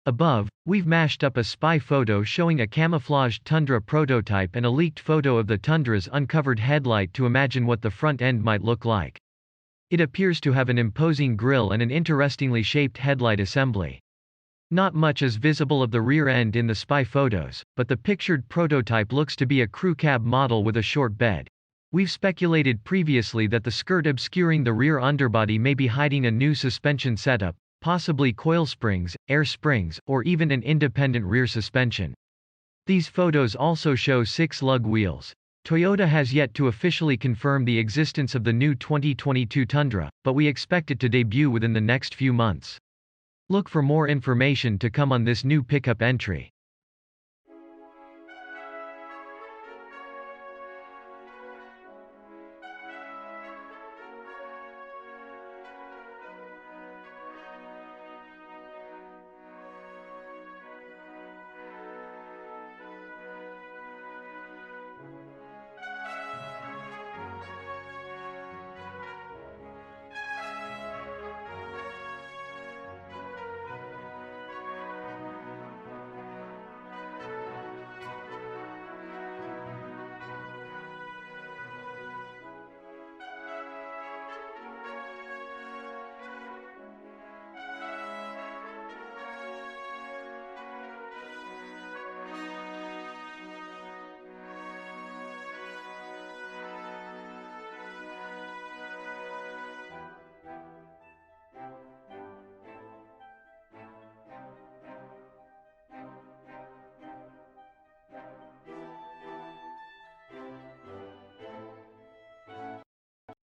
Above, we've mashed up a spy photo showing a camouflaged Tundra prototype and a leaked photo of the Tundra's uncovered headlight to imagine what the front end might look like. It appears to have an imposing grille and an interestingly shaped headlight assembly. Not much is visible of the rear end in the spy photos, but the pictured prototype looks to be a crew cab model with a short bed. We've speculated previously that the skirt obscuring the rear underbody may be hiding a new suspension setup, possibly coil springs, air springs, or even an independent rear suspension. These photos also show 6 lug wheels. Toyota has yet to officially confirm the existence of the new 2022 Tundra, but we expect it to debut within the next few months. Look for more information to come on this new pickup entry.